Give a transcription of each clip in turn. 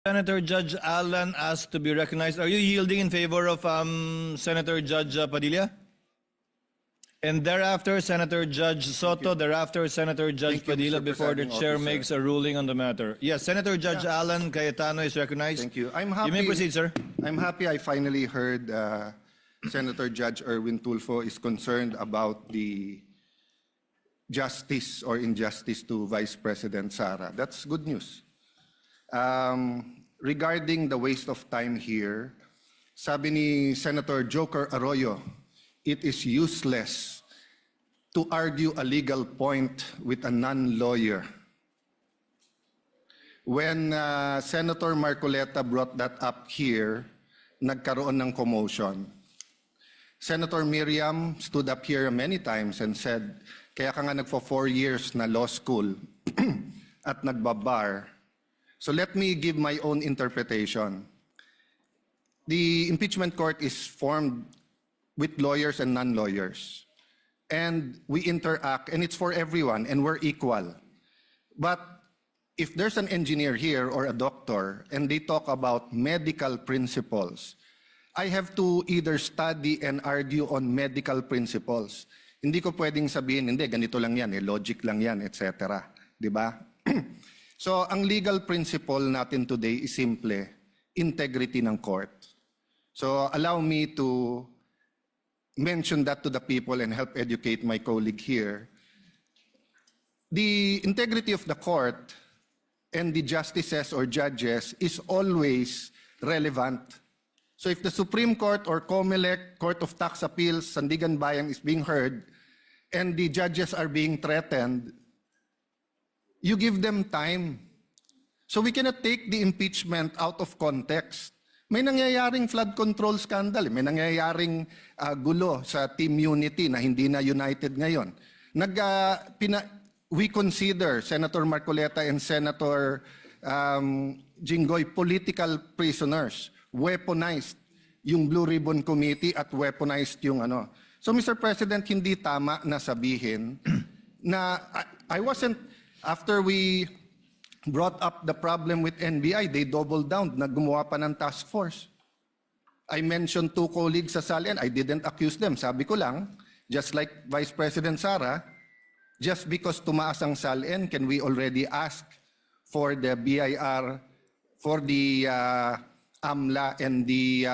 Senator Judge Alan asked to be recognized. Are you yielding in favor of Senator Judge Padilla? And thereafter, Senator Judge Soto, thereafter, Senator Judge Thank you, Padilla, Mr. before the Presiding chair Officer. makes a ruling on the matter. Yes, Senator Judge Alan Cayetano is recognized. Thank you. I'm happy. You may proceed, sir. I'm happy I finally heard Senator Judge Erwin Tulfo is concerned about the justice or injustice to Vice President Sara. That's good news. Regarding the waste of time here, sabi ni Senator Joker Arroyo, it is useless to argue a legal point with a non-lawyer. When Senator Marcoleta brought that up here, nagkaroon ng commotion. Senator Miriam stood up here many times and said, kaya ka nga nagpo 4 years na law school at nagbabar. So let me give my own interpretation. The impeachment court is formed with lawyers and non-lawyers. And we interact, and it's for everyone, and we're equal. But if there's an engineer here or a doctor, and they talk about medical principles, I have to either study and argue on medical principles. Hindi ko pwedeng sabihin, hindi, ganito lang yan, logic lang yan, etc. Di ba? So, ang legal principle natin today is simple, integrity ng court. So, allow me to mention that to the people and help educate my colleague here. The integrity of the court and the justices or judges is always relevant. So if the Supreme Court or COMELEC, Court of Tax Appeals, Sandigan Bayan is being heard and the judges are being threatened, you give them time. So we cannot take the impeachment out of context. May nangyayaring flood control scandal, may nangyayaring gulo sa Team Unity na hindi na united ngayon. We consider Senator Marcoleta and Senator Jinggoy political prisoners, weaponized yung Blue Ribbon Committee at weaponized yung ano. So Mr. President, hindi tama na sabihin na I wasn't, after we brought up the problem with NBI, they doubled down, naggumawa pa ng task force. I mentioned 2 colleagues sa SALN, I didn't accuse them. Sabi ko lang, just like Vice President Sara, just because tumaas ang SALN, can we already ask for the BIR, for the AMLA and the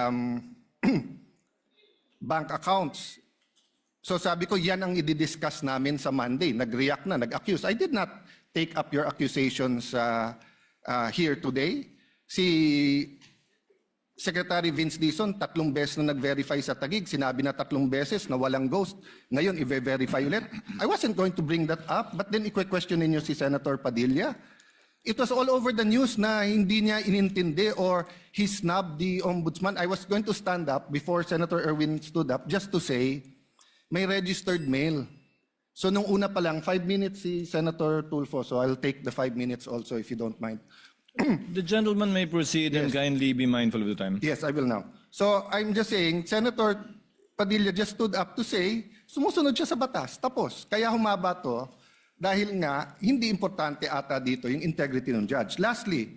bank accounts? So sabi ko, yan ang i-discuss namin sa Monday. Nag-react na, nag-accuse. I did not take up your accusations here today. Si Secretary Vince Dizon, 3 beses na nag-verify sa Taguig. Sinabi na 3 beses na walang ghost. Ngayon, i-verify ulit. I wasn't going to bring that up, but then i-question ninyo si Senator Padilla. It was all over the news na hindi niya inintindi or he snubbed the ombudsman. I was going to stand up before Senator Erwin stood up just to say, may registered mail. So nung una pa lang, 5 minutes si Senator Tulfo, so I'll take the 5 minutes also if you don't mind. The gentleman may proceed and kindly be mindful of the time. Yes, I will now. So I'm just saying, Senator Padilla just stood up to say, sumusunod siya sa batas, tapos. Kaya humaba to, dahil nga, hindi importante ata dito yung integrity ng judge. Lastly,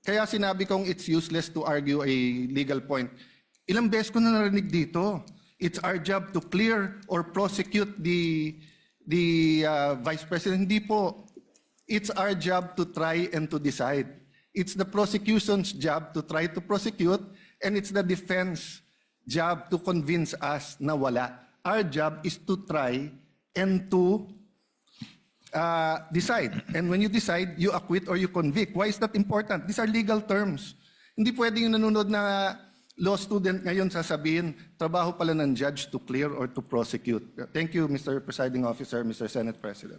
kaya sinabi kong it's useless to argue a legal point. Ilang beses ko na narinig dito. It's our job to clear or prosecute the Vice President. Hindi po. It's our job to try and to decide. It's the prosecution's job to try to prosecute, and it's the defense job to convince us na wala. Our job is to try and to decide. And when you decide, you acquit or you convict. Why is that important? These are legal terms. Hindi pwedeng yung nanonood na law student ngayon sasabihin, trabaho pala ng judge to clear or to prosecute. Thank you, Mr. Presiding Officer, Mr. Senate President.